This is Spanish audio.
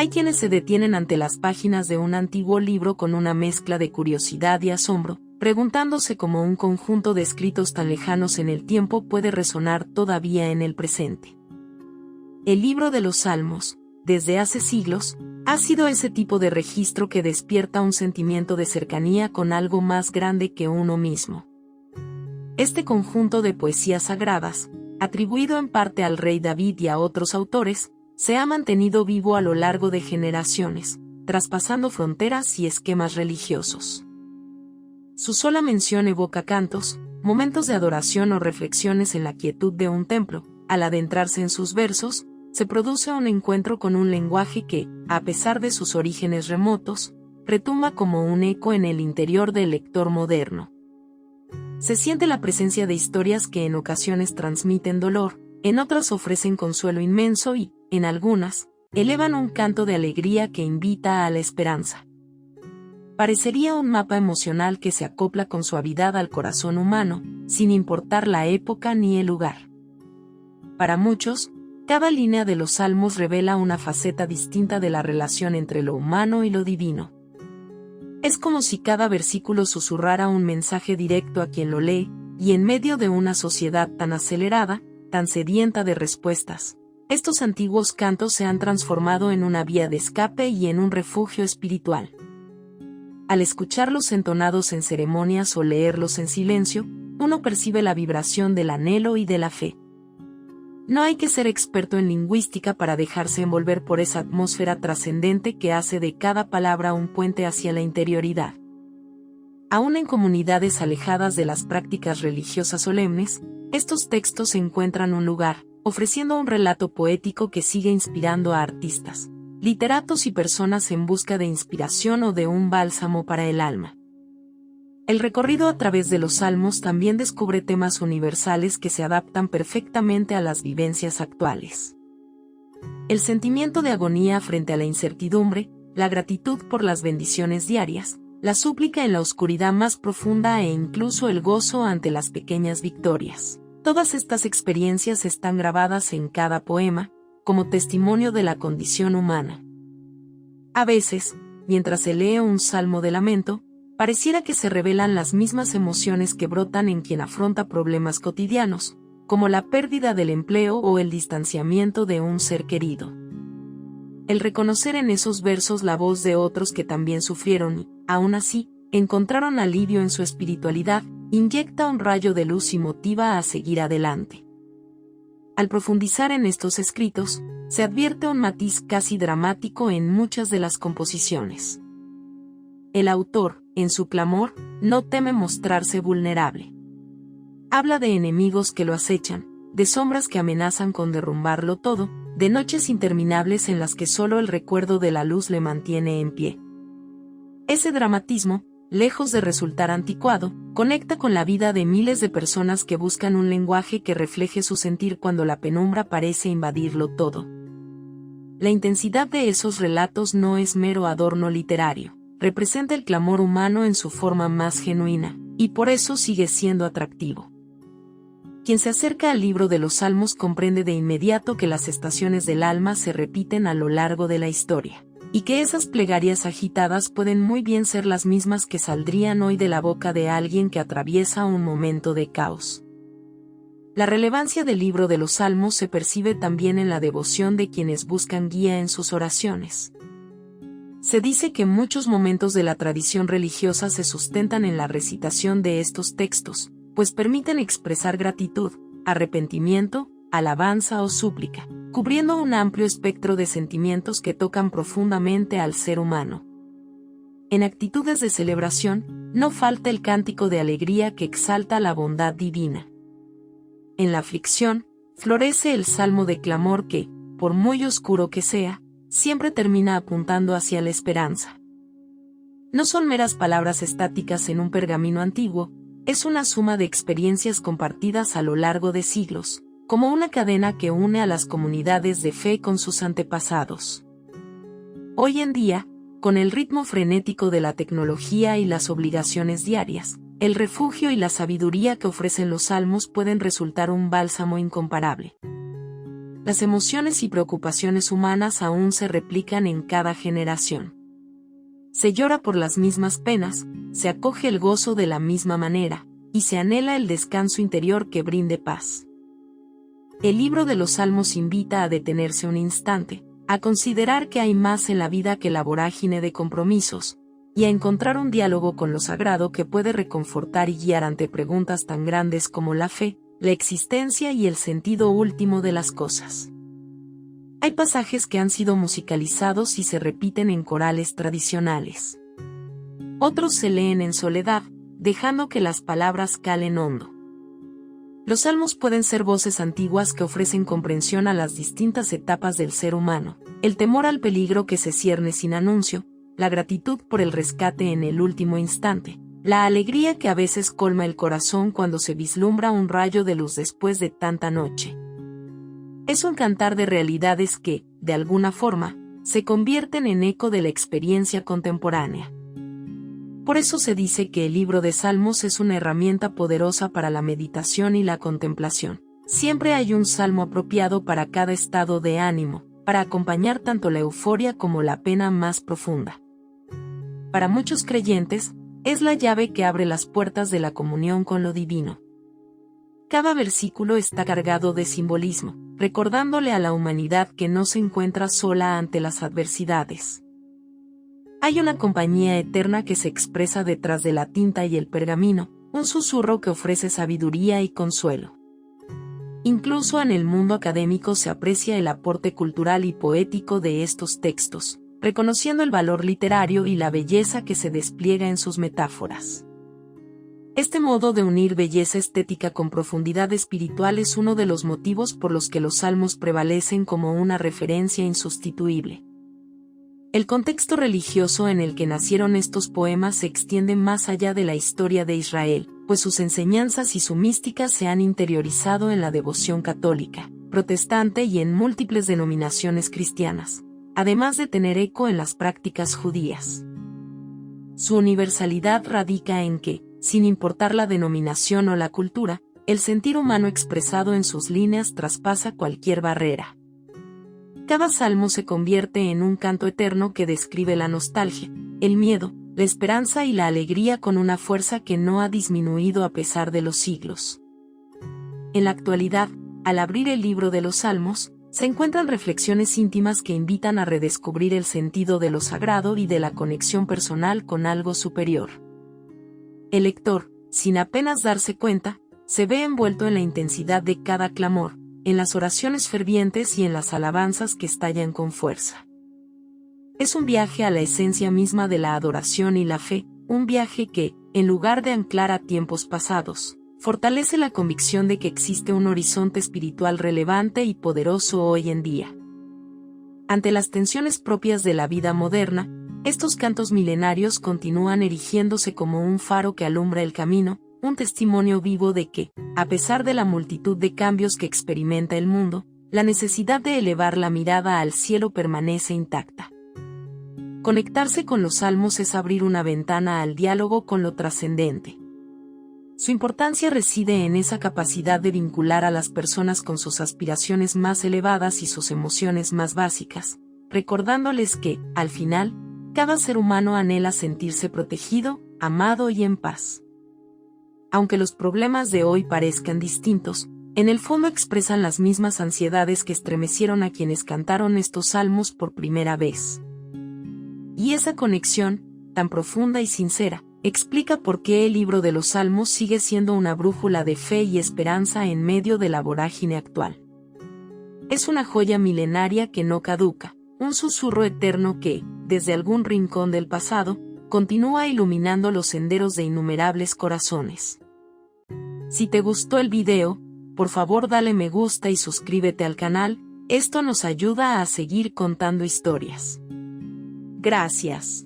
Hay quienes se detienen ante las páginas de un antiguo libro con una mezcla de curiosidad y asombro, preguntándose cómo un conjunto de escritos tan lejanos en el tiempo puede resonar todavía en el presente. El libro de los Salmos, desde hace siglos, ha sido ese tipo de registro que despierta un sentimiento de cercanía con algo más grande que uno mismo. Este conjunto de poesías sagradas, atribuido en parte al rey David y a otros autores, se ha mantenido vivo a lo largo de generaciones, traspasando fronteras y esquemas religiosos. Su sola mención evoca cantos, momentos de adoración o reflexiones en la quietud de un templo. Al adentrarse en sus versos, se produce un encuentro con un lenguaje que, a pesar de sus orígenes remotos, retumba como un eco en el interior del lector moderno. Se siente la presencia de historias que en ocasiones transmiten dolor, en otras ofrecen consuelo inmenso y, en algunas, elevan un canto de alegría que invita a la esperanza. Parecería un mapa emocional que se acopla con suavidad al corazón humano, sin importar la época ni el lugar. Para muchos, cada línea de los Salmos revela una faceta distinta de la relación entre lo humano y lo divino. Es como si cada versículo susurrara un mensaje directo a quien lo lee, y en medio de una sociedad tan acelerada, tan sedienta de respuestas, estos antiguos cantos se han transformado en una vía de escape y en un refugio espiritual. Al escucharlos entonados en ceremonias o leerlos en silencio, uno percibe la vibración del anhelo y de la fe. No hay que ser experto en lingüística para dejarse envolver por esa atmósfera trascendente que hace de cada palabra un puente hacia la interioridad. Aún en comunidades alejadas de las prácticas religiosas solemnes, estos textos encuentran un lugar, ofreciendo un relato poético que sigue inspirando a artistas, literatos y personas en busca de inspiración o de un bálsamo para el alma. El recorrido a través de los Salmos también descubre temas universales que se adaptan perfectamente a las vivencias actuales. El sentimiento de agonía frente a la incertidumbre, la gratitud por las bendiciones diarias, la súplica en la oscuridad más profunda e incluso el gozo ante las pequeñas victorias. Todas estas experiencias están grabadas en cada poema, como testimonio de la condición humana. A veces, mientras se lee un salmo de lamento, pareciera que se revelan las mismas emociones que brotan en quien afronta problemas cotidianos, como la pérdida del empleo o el distanciamiento de un ser querido. El reconocer en esos versos la voz de otros que también sufrieron y, aún así, encontraron alivio en su espiritualidad, inyecta un rayo de luz y motiva a seguir adelante. Al profundizar en estos escritos, se advierte un matiz casi dramático en muchas de las composiciones. El autor, en su clamor, no teme mostrarse vulnerable. Habla de enemigos que lo acechan, de sombras que amenazan con derrumbarlo todo, de noches interminables en las que solo el recuerdo de la luz le mantiene en pie. Ese dramatismo, lejos de resultar anticuado, conecta con la vida de miles de personas que buscan un lenguaje que refleje su sentir cuando la penumbra parece invadirlo todo. La intensidad de esos relatos no es mero adorno literario. Representa el clamor humano en su forma más genuina, y por eso sigue siendo atractivo. Quien se acerca al libro de los Salmos comprende de inmediato que las estaciones del alma se repiten a lo largo de la historia, y que esas plegarias agitadas pueden muy bien ser las mismas que saldrían hoy de la boca de alguien que atraviesa un momento de caos. La relevancia del libro de los Salmos se percibe también en la devoción de quienes buscan guía en sus oraciones. Se dice que muchos momentos de la tradición religiosa se sustentan en la recitación de estos textos, pues permiten expresar gratitud, arrepentimiento, alabanza o súplica, cubriendo un amplio espectro de sentimientos que tocan profundamente al ser humano. En actitudes de celebración, no falta el cántico de alegría que exalta la bondad divina. En la aflicción, florece el salmo de clamor que, por muy oscuro que sea, siempre termina apuntando hacia la esperanza. No son meras palabras estáticas en un pergamino antiguo, es una suma de experiencias compartidas a lo largo de siglos, como una cadena que une a las comunidades de fe con sus antepasados. Hoy en día, con el ritmo frenético de la tecnología y las obligaciones diarias, el refugio y la sabiduría que ofrecen los salmos pueden resultar un bálsamo incomparable. Las emociones y preocupaciones humanas aún se replican en cada generación. Se llora por las mismas penas, se acoge el gozo de la misma manera, y se anhela el descanso interior que brinde paz. El libro de los Salmos invita a detenerse un instante, a considerar que hay más en la vida que la vorágine de compromisos, y a encontrar un diálogo con lo sagrado que puede reconfortar y guiar ante preguntas tan grandes como la fe, la existencia y el sentido último de las cosas. Hay pasajes que han sido musicalizados y se repiten en corales tradicionales. Otros se leen en soledad, dejando que las palabras calen hondo. Los salmos pueden ser voces antiguas que ofrecen comprensión a las distintas etapas del ser humano, el temor al peligro que se cierne sin anuncio, la gratitud por el rescate en el último instante, la alegría que a veces colma el corazón cuando se vislumbra un rayo de luz después de tanta noche. Es un cantar de realidades que, de alguna forma, se convierten en eco de la experiencia contemporánea. Por eso se dice que el libro de Salmos es una herramienta poderosa para la meditación y la contemplación. Siempre hay un salmo apropiado para cada estado de ánimo, para acompañar tanto la euforia como la pena más profunda. Para muchos creyentes, es la llave que abre las puertas de la comunión con lo divino. Cada versículo está cargado de simbolismo, recordándole a la humanidad que no se encuentra sola ante las adversidades. Hay una compañía eterna que se expresa detrás de la tinta y el pergamino, un susurro que ofrece sabiduría y consuelo. Incluso en el mundo académico se aprecia el aporte cultural y poético de estos textos, reconociendo el valor literario y la belleza que se despliega en sus metáforas. Este modo de unir belleza estética con profundidad espiritual es uno de los motivos por los que los salmos prevalecen como una referencia insustituible. El contexto religioso en el que nacieron estos poemas se extiende más allá de la historia de Israel, pues sus enseñanzas y su mística se han interiorizado en la devoción católica, protestante y en múltiples denominaciones cristianas, además de tener eco en las prácticas judías. Su universalidad radica en que, sin importar la denominación o la cultura, el sentir humano expresado en sus líneas traspasa cualquier barrera. Cada salmo se convierte en un canto eterno que describe la nostalgia, el miedo, la esperanza y la alegría con una fuerza que no ha disminuido a pesar de los siglos. En la actualidad, al abrir el libro de los Salmos, se encuentran reflexiones íntimas que invitan a redescubrir el sentido de lo sagrado y de la conexión personal con algo superior. El lector, sin apenas darse cuenta, se ve envuelto en la intensidad de cada clamor, en las oraciones fervientes y en las alabanzas que estallan con fuerza. Es un viaje a la esencia misma de la adoración y la fe, un viaje que, en lugar de anclar a tiempos pasados, fortalece la convicción de que existe un horizonte espiritual relevante y poderoso hoy en día. Ante las tensiones propias de la vida moderna, estos cantos milenarios continúan erigiéndose como un faro que alumbra el camino, un testimonio vivo de que, a pesar de la multitud de cambios que experimenta el mundo, la necesidad de elevar la mirada al cielo permanece intacta. Conectarse con los salmos es abrir una ventana al diálogo con lo trascendente. Su importancia reside en esa capacidad de vincular a las personas con sus aspiraciones más elevadas y sus emociones más básicas, recordándoles que, al final, cada ser humano anhela sentirse protegido, amado y en paz. Aunque los problemas de hoy parezcan distintos, en el fondo expresan las mismas ansiedades que estremecieron a quienes cantaron estos salmos por primera vez. Y esa conexión, tan profunda y sincera, explica por qué el libro de los Salmos sigue siendo una brújula de fe y esperanza en medio de la vorágine actual. Es una joya milenaria que no caduca, un susurro eterno que, desde algún rincón del pasado, continúa iluminando los senderos de innumerables corazones. Si te gustó el video, por favor dale me gusta y suscríbete al canal, esto nos ayuda a seguir contando historias. Gracias.